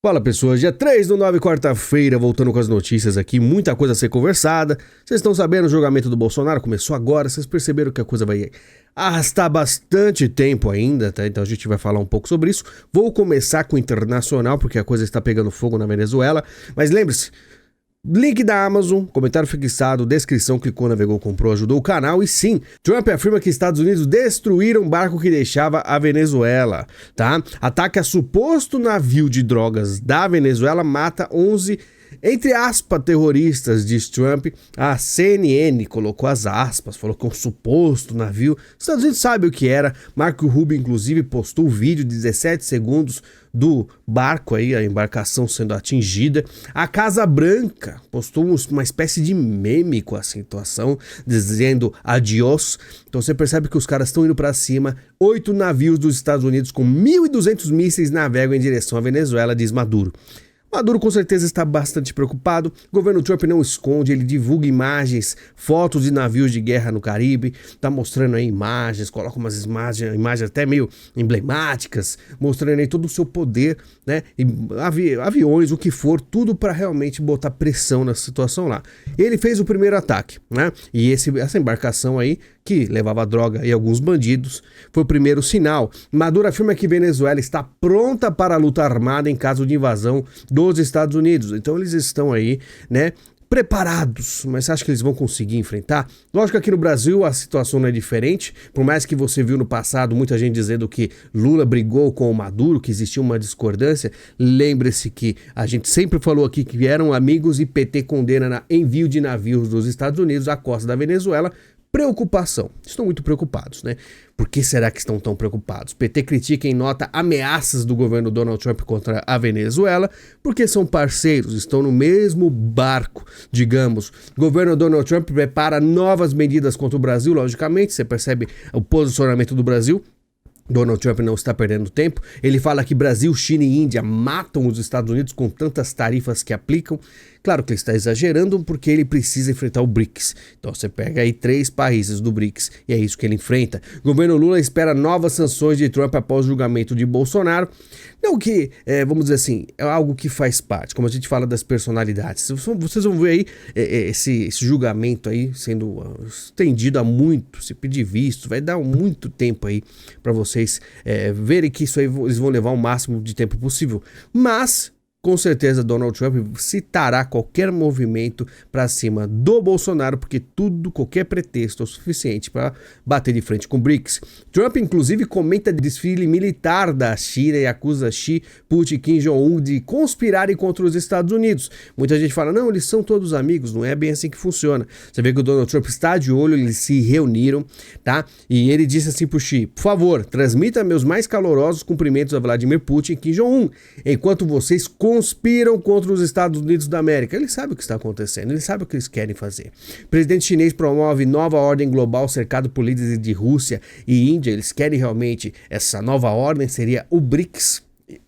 Fala pessoas, dia 3 do 9, quarta-feira, voltando com as notícias aqui, muita coisa a ser conversada. Vocês estão sabendo, o julgamento do Bolsonaro começou agora, vocês perceberam que a coisa vai arrastar bastante tempo ainda, tá? Então a gente vai falar um pouco sobre isso. Vou começar com o internacional, porque a coisa está pegando fogo na Venezuela, mas lembre-se, link da Amazon, comentário fixado, descrição, clicou, navegou, comprou, ajudou o canal. E sim, Trump afirma que Estados Unidos destruíram um barco que deixava a Venezuela, tá? Ataque a suposto navio de drogas da Venezuela mata 11, entre aspas, terroristas, diz Trump. A CNN colocou as aspas, falou que é um suposto navio. Estados Unidos sabe o que era. Marco Rubio, inclusive, postou o vídeo de 17 segundos do barco aí, a embarcação sendo atingida. A Casa Branca postou uma espécie de meme com a situação, dizendo adiós. Então você percebe que os caras estão indo para cima. 8 navios dos Estados Unidos com 1.200 mísseis navegam em direção à Venezuela, diz Maduro. Maduro com certeza está bastante preocupado. O governo Trump não esconde, ele divulga imagens, fotos de navios de guerra no Caribe, tá mostrando aí imagens, coloca umas imagens até meio emblemáticas, mostrando aí todo o seu poder, né? Aviões, o que for, tudo para realmente botar pressão na situação lá. Ele fez o primeiro ataque, né? E essa embarcação aí, que levava droga e alguns bandidos, foi o primeiro sinal. Maduro afirma que Venezuela está pronta para a luta armada em caso de invasão dos Estados Unidos. Então eles estão aí, né, preparados, mas você acha que eles vão conseguir enfrentar? Lógico que aqui no Brasil a situação não é diferente, por mais que você viu no passado muita gente dizendo que Lula brigou com o Maduro, que existia uma discordância. Lembre-se que a gente sempre falou aqui que eram amigos e PT condena envio de navios dos Estados Unidos à costa da Venezuela. Preocupação. Estão muito preocupados, né? Por que será que estão tão preocupados? PT critica em nota ameaças do governo Donald Trump contra a Venezuela, porque são parceiros, estão no mesmo barco, digamos. O governo Donald Trump prepara novas medidas contra o Brasil, logicamente, você percebe o posicionamento do Brasil. Donald Trump não está perdendo tempo. Ele fala que Brasil, China e Índia matam os Estados Unidos com tantas tarifas que aplicam. Claro que ele está exagerando porque ele precisa enfrentar o BRICS. Então você pega aí 3 países do BRICS e é isso que ele enfrenta. O governo Lula espera novas sanções de Trump após o julgamento de Bolsonaro. Não que, vamos dizer assim, é algo que faz parte, como a gente fala das personalidades. Vocês vão ver aí esse julgamento aí sendo estendido a muito, se pedir visto, vai dar muito tempo aí para vocês verem que isso aí eles vão levar o máximo de tempo possível. Mas com certeza Donald Trump citará qualquer movimento para cima do Bolsonaro, porque qualquer pretexto é o suficiente para bater de frente com o BRICS. Trump, inclusive, comenta desfile militar da China e acusa Xi, Putin e Kim Jong-un de conspirarem contra os Estados Unidos. Muita gente fala, não, eles são todos amigos, não é bem assim que funciona. Você vê que o Donald Trump está de olho, eles se reuniram, tá? E ele disse assim pro Xi, por favor, transmita meus mais calorosos cumprimentos a Vladimir Putin e Kim Jong-un, enquanto vocês conspiram contra os Estados Unidos da América. Ele sabe o que está acontecendo, ele sabe o que eles querem fazer. O presidente chinês promove nova ordem global cercado por líderes de Rússia e Índia. Eles querem realmente essa nova ordem, seria o BRICS,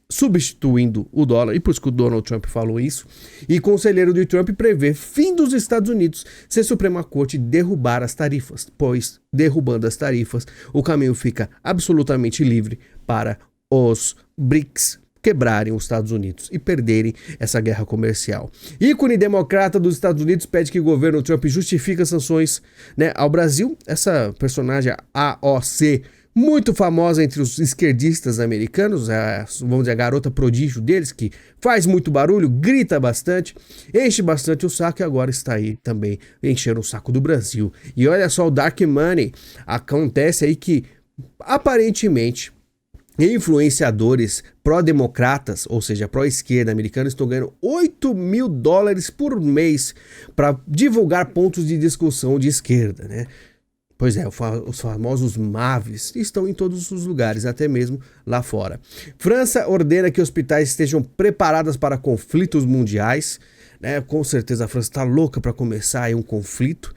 substituindo o dólar, e por isso que o Donald Trump falou isso. E conselheiro de Trump prevê fim dos Estados Unidos se a Suprema Corte derrubar as tarifas, pois derrubando as tarifas, o caminho fica absolutamente livre para os BRICS quebrarem os Estados Unidos e perderem essa guerra comercial. Ícone democrata dos Estados Unidos pede que o governo Trump justifique as sanções, né, ao Brasil. Essa personagem AOC, muito famosa entre os esquerdistas americanos, vamos dizer, a garota prodígio deles, que faz muito barulho, grita bastante, enche bastante o saco, e agora está aí também enchendo o saco do Brasil. E olha só o Dark Money, acontece aí que aparentemente influenciadores pró-democratas, ou seja, pró-esquerda americanos, estão ganhando $8 mil por mês para divulgar pontos de discussão de esquerda, né? Pois é, os famosos MAVs estão em todos os lugares, até mesmo lá fora. França ordena que hospitais estejam preparados para conflitos mundiais, né? Com certeza a França está louca para começar aí um conflito.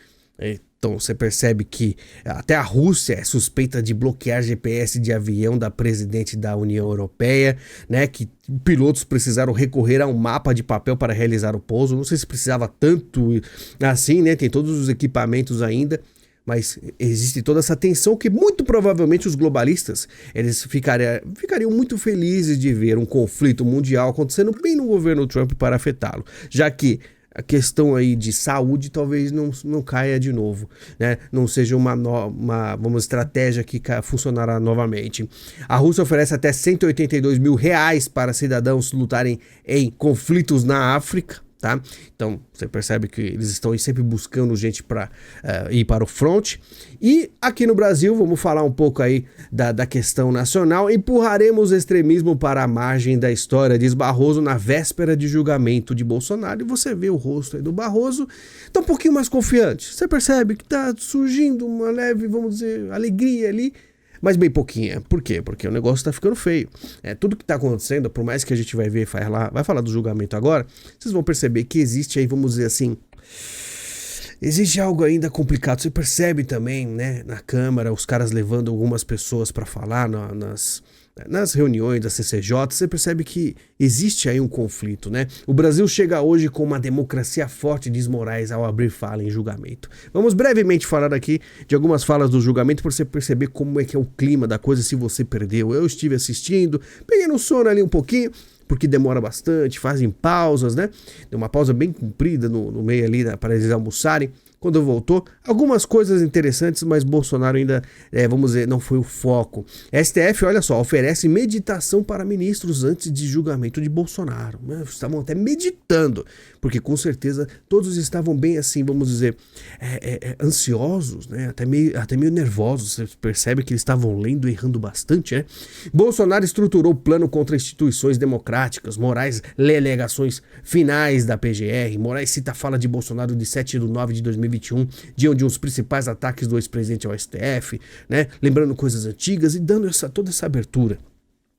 Então você percebe que até a Rússia é suspeita de bloquear GPS de avião da presidente da União Europeia, né? Que pilotos precisaram recorrer a um mapa de papel para realizar o pouso. Não sei se precisava tanto assim, né? Tem todos os equipamentos ainda. Mas existe toda essa tensão que muito provavelmente os globalistas eles ficariam muito felizes de ver um conflito mundial acontecendo bem no governo Trump para afetá-lo, já que a questão aí de saúde talvez não caia de novo, né? Não seja uma estratégia que funcionará novamente. A Rússia oferece até 182 mil reais para cidadãos lutarem em conflitos na África. Tá? Então você percebe que eles estão aí sempre buscando gente para ir para o front. E aqui no Brasil, vamos falar um pouco aí da questão nacional. Empurraremos o extremismo para a margem da história, diz Barroso na véspera de julgamento de Bolsonaro. E você vê o rosto aí do Barroso, tá um pouquinho mais confiante. Você percebe que tá surgindo uma leve, vamos dizer, alegria ali, mas bem pouquinha. Por quê? Porque o negócio tá ficando feio. Tudo que tá acontecendo, por mais que a gente vai ver, vai falar do julgamento agora, vocês vão perceber que existe aí, vamos dizer assim, existe algo ainda complicado. Você percebe também, né, na Câmara, os caras levando algumas pessoas para falar nas reuniões da CCJ, você percebe que existe aí um conflito, né? O Brasil chega hoje com uma democracia forte, diz Moraes ao abrir fala em julgamento. Vamos brevemente falar aqui de algumas falas do julgamento para você perceber como é que é o clima da coisa se você perdeu. Eu estive assistindo, peguei no sono ali um pouquinho, porque demora bastante, fazem pausas, né? Deu uma pausa bem comprida no meio ali para eles almoçarem. Quando voltou, algumas coisas interessantes, mas Bolsonaro ainda, vamos dizer, não foi o foco. STF, olha só, oferece meditação para ministros antes de julgamento de Bolsonaro. Estavam até meditando, porque com certeza todos estavam bem assim, vamos dizer, ansiosos, né? Até meio nervosos. Você percebe que eles estavam lendo e errando bastante, né? Bolsonaro estruturou plano contra instituições democráticas. Moraes lê alegações finais da PGR. Moraes cita a fala de Bolsonaro de 7/9 de 2021, dia de um dos principais ataques do ex-presidente ao STF, né? Lembrando coisas antigas e dando toda essa abertura.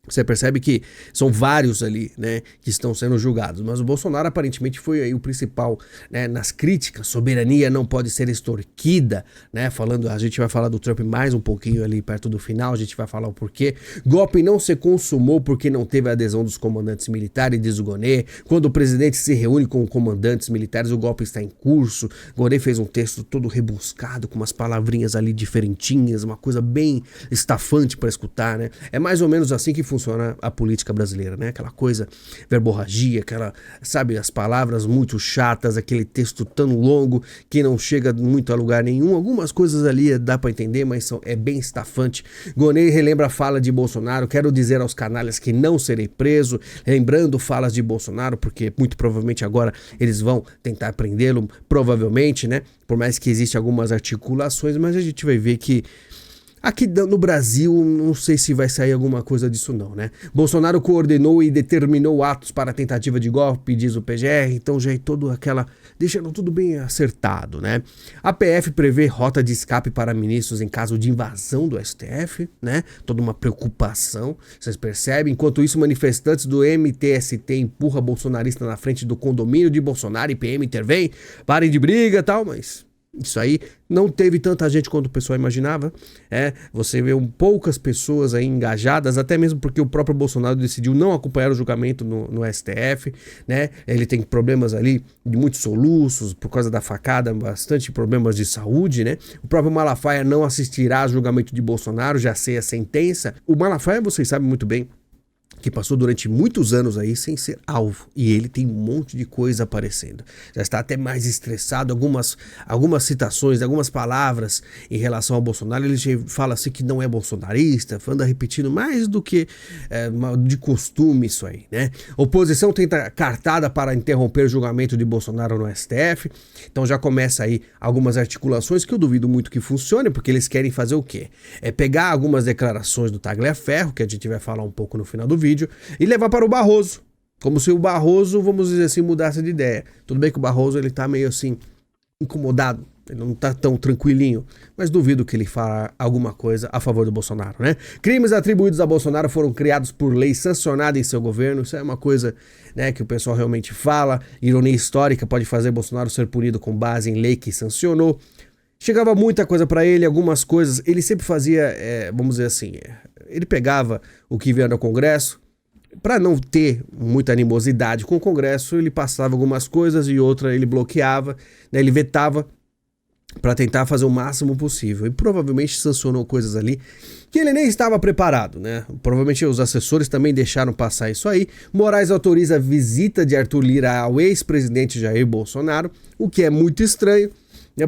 Você percebe que são vários ali, né, que estão sendo julgados, mas o Bolsonaro aparentemente foi aí o principal, né, nas críticas. Soberania não pode ser extorquida, né, a gente vai falar do Trump mais um pouquinho ali perto do final, a gente vai falar o porquê. Golpe não se consumou porque não teve a adesão dos comandantes militares, diz o Gonê. Quando o presidente se reúne com comandantes militares, o golpe está em curso. Gonê fez um texto todo rebuscado, com umas palavrinhas ali diferentinhas, uma coisa bem estafante para escutar, né? É mais ou menos assim que funciona a política brasileira, né? Aquela coisa, verborragia, sabe, as palavras muito chatas, aquele texto tão longo que não chega muito a lugar nenhum. Algumas coisas ali dá para entender, mas é bem estafante. Gonê relembra a fala de Bolsonaro: quero dizer aos canalhas que não serei preso, lembrando falas de Bolsonaro, porque muito provavelmente agora eles vão tentar prendê-lo, provavelmente, né? Por mais que existam algumas articulações, mas a gente vai ver que aqui no Brasil, não sei se vai sair alguma coisa disso não, né? Bolsonaro coordenou e determinou atos para tentativa de golpe, diz o PGR, então já é deixando tudo bem acertado, né? A PF prevê rota de escape para ministros em caso de invasão do STF, né? Toda uma preocupação, vocês percebem? Enquanto isso, manifestantes do MTST empurra bolsonarista na frente do condomínio de Bolsonaro e PM intervém, parem de briga e tal, mas isso aí não teve tanta gente quanto o pessoal imaginava. Você vê poucas pessoas aí engajadas, até mesmo porque o próprio Bolsonaro decidiu não acompanhar o julgamento no STF, né? Ele tem problemas ali de muitos soluços por causa da facada, bastante problemas de saúde, né? O próprio Malafaia não assistirá ao julgamento de Bolsonaro, já sei a sentença. O Malafaia, vocês sabem muito bem, que passou durante muitos anos aí sem ser alvo, e ele tem um monte de coisa aparecendo. Já está até mais estressado, algumas citações, algumas palavras em relação ao Bolsonaro, ele já fala assim que não é bolsonarista, anda repetindo mais do que de costume isso aí, né? Oposição tenta cartada para interromper o julgamento de Bolsonaro no STF, então já começa aí algumas articulações que eu duvido muito que funcione, porque eles querem fazer o quê? Pegar algumas declarações do Tagliaferro, que a gente vai falar um pouco no final do vídeo, e levar para o Barroso, como se o Barroso, vamos dizer assim, mudasse de ideia. Tudo bem que o Barroso ele tá meio assim incomodado, ele não tá tão tranquilinho, mas duvido que ele faça alguma coisa a favor do Bolsonaro, né? Crimes atribuídos a Bolsonaro foram criados por lei sancionada em seu governo. Isso é uma coisa, né, que o pessoal realmente fala. Ironia histórica pode fazer Bolsonaro ser punido com base em lei que sancionou. Chegava muita coisa para ele, algumas coisas ele sempre fazia, vamos dizer assim, ele pegava o que vinha do Congresso, para não ter muita animosidade com o Congresso, ele passava algumas coisas e outra ele bloqueava, né, ele vetava. para tentar fazer o máximo possível. E provavelmente sancionou coisas ali que ele nem estava preparado, né? Provavelmente os assessores também deixaram passar isso aí. Moraes autoriza a visita de Arthur Lira ao ex-presidente Jair Bolsonaro, o que é muito estranho.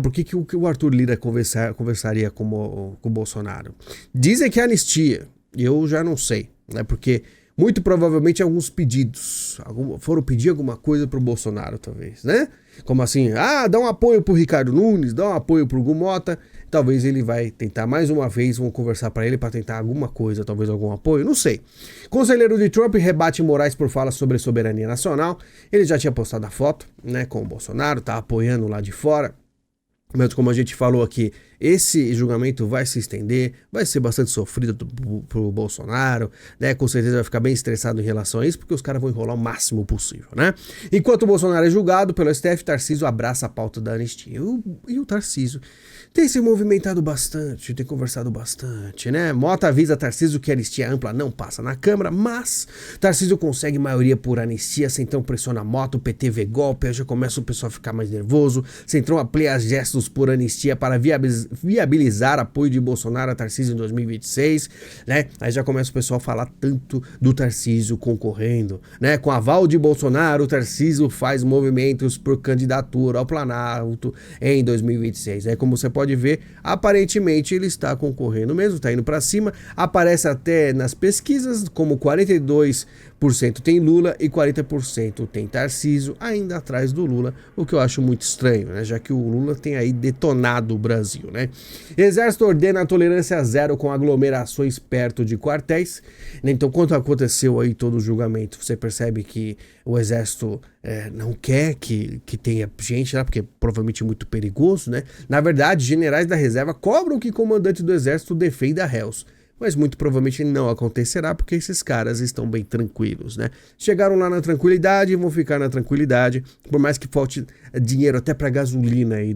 Por que o Arthur Lira conversaria com o Bolsonaro? Dizem que é anistia, eu já não sei, né? Porque muito provavelmente alguns pedidos, foram pedir alguma coisa pro Bolsonaro, talvez, né? Como assim, dá um apoio pro Ricardo Nunes, dá um apoio pro Hugo Mota, talvez ele vai tentar mais uma vez, vão conversar para ele para tentar alguma coisa, talvez algum apoio, não sei. Conselheiro de Trump rebate Moraes por fala sobre soberania nacional, ele já tinha postado a foto, né, com o Bolsonaro, tá apoiando lá de fora. Mas como a gente falou aqui, esse julgamento vai se estender, vai ser bastante sofrido pro Bolsonaro, né? Com certeza vai ficar bem estressado em relação a isso, porque os caras vão enrolar o máximo possível, né? Enquanto o Bolsonaro é julgado pelo STF, Tarcísio abraça a pauta da anistia. E o Tarcísio tem se movimentado bastante, tem conversado bastante, né? Mota avisa Tarcísio que a anistia ampla não passa na Câmara, mas Tarcísio consegue maioria por anistia, Centrão pressiona a Mota, o PT vê golpe, aí já começa o pessoal a ficar mais nervoso, Centrão amplia gestos por anistia para viabilizar apoio de Bolsonaro a Tarcísio em 2026, né? Aí já começa o pessoal a falar tanto do Tarcísio concorrendo, né? Com aval de Bolsonaro, o Tarcísio faz movimentos por candidatura ao Planalto em 2026. É como você pode ver, aparentemente ele está concorrendo mesmo, está indo para cima, aparece até nas pesquisas como 42% tem Lula e 40% tem Tarcísio, ainda atrás do Lula, o que eu acho muito estranho, né? Já que o Lula tem aí detonado o Brasil, né? Exército ordena a tolerância zero com aglomerações perto de quartéis, né? Então, quando aconteceu aí todo o julgamento, você percebe que o Exército não quer que tenha gente lá, porque é provavelmente muito perigoso, né? Na verdade, generais da reserva cobram que comandante do Exército defenda réus. Mas muito provavelmente não acontecerá, porque esses caras estão bem tranquilos, né? Chegaram lá na tranquilidade e vão ficar na tranquilidade, por mais que falte dinheiro até para gasolina aí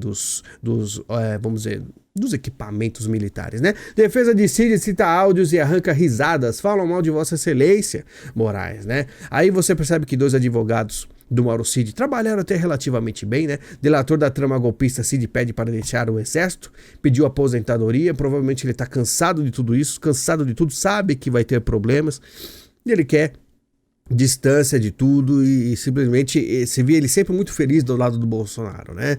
vamos dizer, dos equipamentos militares, né? Defesa de Cid cita áudios e arranca risadas, falam mal de Vossa Excelência, Moraes, né? Aí você percebe que 2 advogados do Mauro Cid trabalharam até relativamente bem, né? Delator da trama golpista, Cid pede para deixar o exército, pediu aposentadoria, provavelmente ele tá cansado de tudo isso, cansado de tudo, sabe que vai ter problemas, e ele quer distância de tudo e simplesmente se via ele sempre muito feliz do lado do Bolsonaro, né?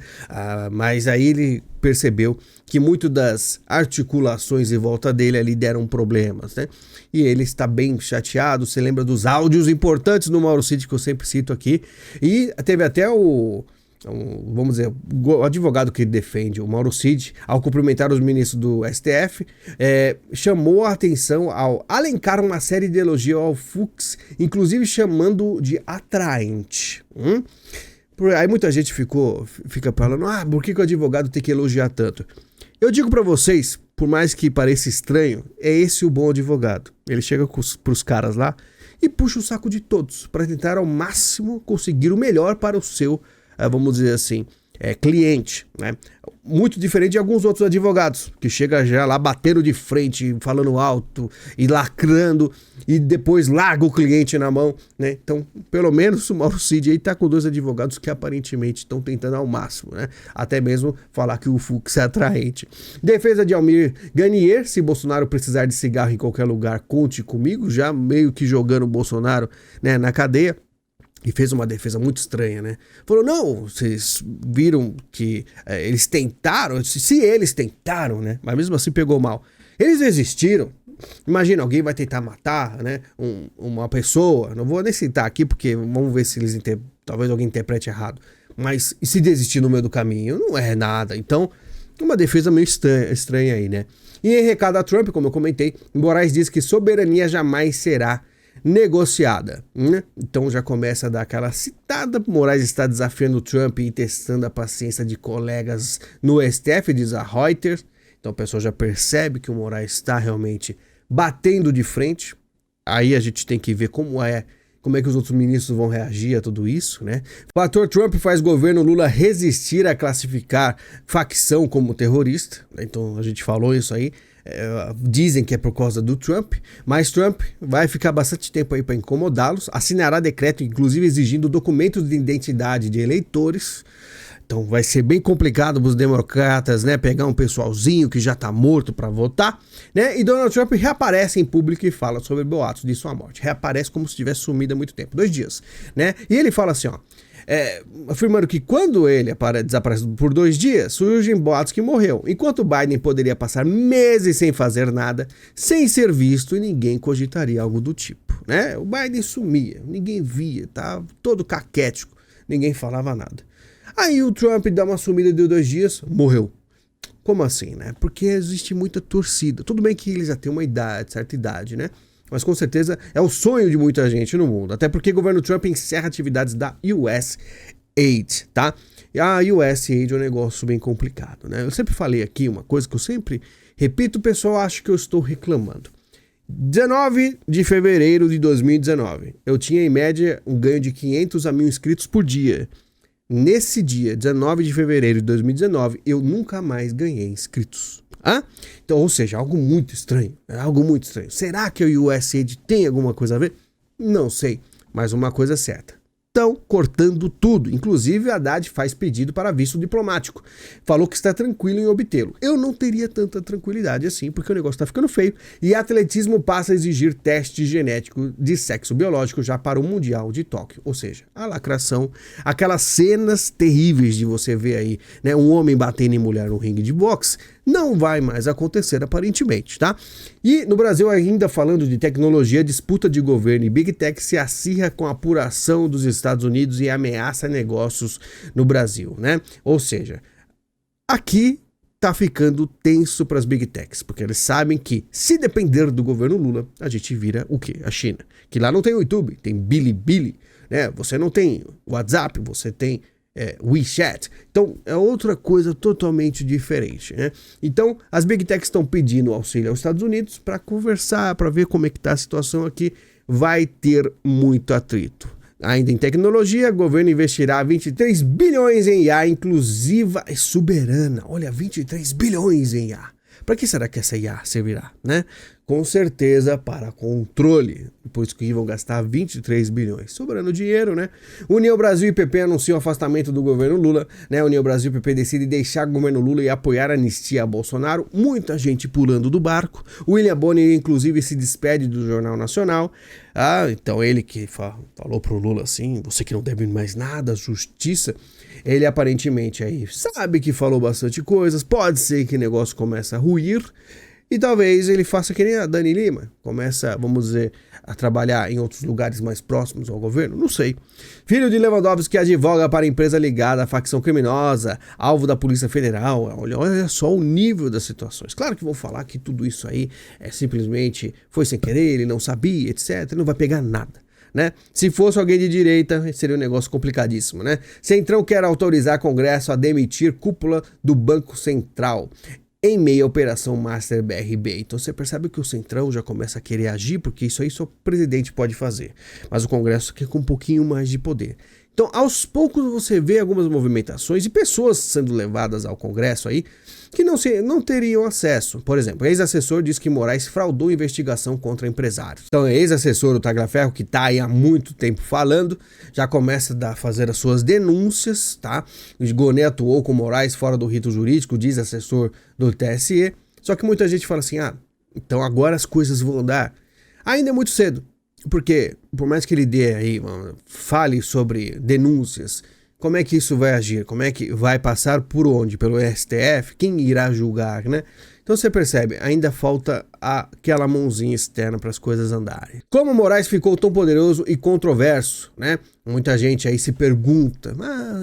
Mas aí ele percebeu que muito das articulações em volta dele ali deram problemas, né? E ele está bem chateado, você lembra dos áudios importantes do Mauro Cid que eu sempre cito aqui, e teve até vamos dizer, o advogado que defende o Mauro Cid, ao cumprimentar os ministros do STF, chamou a atenção ao alencar uma série de elogios ao Fux, inclusive chamando de atraente. Aí muita gente fica falando, por que o advogado tem que elogiar tanto? Eu digo pra vocês, por mais que pareça estranho, é esse o bom advogado. Ele chega pros caras lá e puxa o saco de todos, para tentar ao máximo conseguir o melhor para o seu, vamos dizer assim, cliente, né? Muito diferente de alguns outros advogados, que chega já lá batendo de frente, falando alto e lacrando, e depois larga o cliente na mão, né? Então, pelo menos o Mauro Cid aí tá com 2 advogados que aparentemente estão tentando ao máximo, né? Até mesmo falar que o Fux é atraente. Defesa de Almir Ganier, se Bolsonaro precisar de cigarro em qualquer lugar, conte comigo, já meio que jogando o Bolsonaro, né, na cadeia. E fez uma defesa muito estranha, né? Falou, não, vocês viram que eles tentaram, se eles tentaram, né? Mas mesmo assim pegou mal. Eles resistiram. Imagina, alguém vai tentar matar, né? Uma pessoa, não vou nem citar aqui, porque vamos ver se talvez alguém interprete errado. Mas e se desistir no meio do caminho? Não é nada. Então, uma defesa meio estranha aí, né? E em recado a Trump, como eu comentei, Moraes diz que soberania jamais será negociada, né? Então já começa a dar aquela citada. Moraes está desafiando o Trump e testando a paciência de colegas no STF, diz a Reuters. Então o pessoal já percebe que o Moraes está realmente batendo de frente. Aí a gente tem que ver como é que os outros ministros vão reagir a tudo isso, né? O ator Trump faz governo Lula resistir a classificar facção como terrorista. Então a gente falou isso aí. Dizem que é por causa do Trump, mas Trump vai ficar bastante tempo aí para incomodá-los, assinará decreto inclusive exigindo documentos de identidade de eleitores. Então vai ser bem complicado para os democratas, né, pegar um pessoalzinho que já tá morto para votar, né? E Donald Trump reaparece em público e fala sobre boatos de sua morte. Reaparece como se tivesse sumido há muito tempo, 2 dias, né? E ele fala assim, ó, afirmando que quando ele desaparece por 2 dias, surgem boatos que morreu, enquanto Biden poderia passar meses sem fazer nada, sem ser visto e ninguém cogitaria algo do tipo, né? O Biden sumia, ninguém via, tá todo caquético, ninguém falava nada. Aí o Trump dá uma sumida de 2 dias, morreu. Como assim, né? Porque existe muita torcida. Tudo bem que ele já tem uma idade, certa idade, né? Mas com certeza é o sonho de muita gente no mundo. Até porque o governo Trump encerra atividades da USAID, tá? E a USAID é um negócio bem complicado, né? Eu sempre falei aqui uma coisa que eu sempre repito, o pessoal acha que eu estou reclamando. 19 de fevereiro de 2019, eu tinha em média um ganho de 500 a 1.000 inscritos por dia. Nesse dia, 19 de fevereiro de 2019, eu nunca mais ganhei inscritos. Então, ou seja, algo muito estranho. Algo muito estranho. Será que o USAID tem alguma coisa a ver? Não sei, mas uma coisa é certa. Estão cortando tudo. Inclusive, Haddad faz pedido para visto diplomático. Falou que está tranquilo em obtê-lo. Eu não teria tanta tranquilidade assim, porque o negócio está ficando feio. E atletismo passa a exigir teste genético de sexo biológico já para o Mundial de Tóquio. Ou seja, a lacração, aquelas cenas terríveis de você ver aí, né, um homem batendo em mulher no ringue de boxe, não vai mais acontecer aparentemente, tá? E no Brasil, ainda falando de tecnologia, disputa de governo e Big Tech se acirra com a apuração dos Estados Unidos e ameaça negócios no Brasil, né? Ou seja, aqui tá ficando tenso para as Big Techs, porque eles sabem que se depender do governo Lula, a gente vira o quê? A China. Que lá não tem o YouTube, tem Bilibili, né? Você não tem WhatsApp, você tem WeChat. Então é outra coisa totalmente diferente, né? Então as Big Techs estão pedindo auxílio aos Estados Unidos para conversar, para ver como é que tá a situação aqui. Vai ter muito atrito. Ainda em tecnologia, o governo investirá 23 bilhões em IA inclusiva e soberana. Olha, 23 bilhões em IA. Para que será que essa IA servirá, né? Com certeza para controle, pois que vão gastar 23 bilhões. Sobrando dinheiro, né? União Brasil e PP anunciam o afastamento do governo Lula, né? União Brasil e PP decidem deixar o governo Lula e apoiar a anistia a Bolsonaro. Muita gente pulando do barco. William Bonner, inclusive, se despede do Jornal Nacional. Então ele que falou pro Lula assim, você que não deve mais nada, justiça. Ele aparentemente aí sabe que falou bastante coisas, pode ser que o negócio comece a ruir, e talvez ele faça que nem a Dani Lima, começa, vamos dizer, a trabalhar em outros lugares mais próximos ao governo, não sei. Filho de Lewandowski advoga para empresa ligada à facção criminosa, alvo da Polícia Federal. Olha só o nível das situações. Claro que vão falar que tudo isso aí simplesmente foi sem querer, ele não sabia, etc. Não vai pegar nada, né? Se fosse alguém de direita, seria um negócio complicadíssimo, né? Centrão quer autorizar Congresso a demitir cúpula do Banco Central em meio à Operação Master BRB. Então você percebe que o Centrão já começa a querer agir, porque isso aí só o presidente pode fazer. Mas o Congresso quer com um pouquinho mais de poder. Então, aos poucos você vê algumas movimentações e pessoas sendo levadas ao Congresso aí que não teriam acesso. Por exemplo, ex-assessor diz que Moraes fraudou investigação contra empresários. Então, ex-assessor do Tagliaferro, que está aí há muito tempo falando, já começa a fazer as suas denúncias, tá? O Gonê atuou com Moraes fora do rito jurídico, diz assessor do TSE. Só que muita gente fala assim, então agora as coisas vão andar. Ainda é muito cedo. Porque, por mais que ele dê aí, fale sobre denúncias, como é que isso vai agir? Como é que vai passar por onde? Pelo STF? Quem irá julgar, né? Então você percebe, ainda falta aquela mãozinha externa para as coisas andarem. Como Moraes ficou tão poderoso e controverso, né? Muita gente aí se pergunta,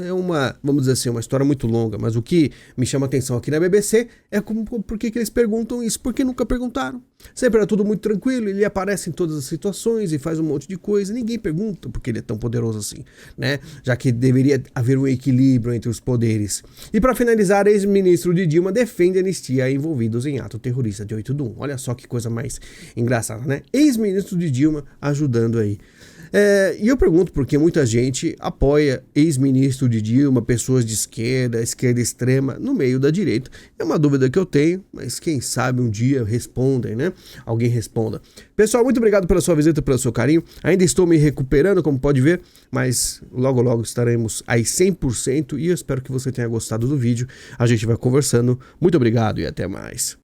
é uma, vamos dizer assim, uma história muito longa, mas o que me chama atenção aqui na BBC é por que eles perguntam isso, porque nunca perguntaram. Sempre era tudo muito tranquilo, ele aparece em todas as situações e faz um monte de coisa, ninguém pergunta porque ele é tão poderoso assim, né? Já que deveria haver um equilíbrio entre os poderes. E para finalizar, ex-ministro de Dilma defende anistia a envolvidos em ato terrorista de 8 de 1. Olha só que coisa mais engraçada, né? Ex-ministro de Dilma ajudando aí. E eu pergunto porque muita gente apoia ex-ministro de Dilma, pessoas de esquerda extrema, no meio da direita. É uma dúvida que eu tenho, mas quem sabe um dia respondem, né? Alguém responda. Pessoal, muito obrigado pela sua visita, pelo seu carinho. Ainda estou me recuperando, como pode ver, mas logo logo estaremos aí 100% e eu espero que você tenha gostado do vídeo. A gente vai conversando. Muito obrigado e até mais.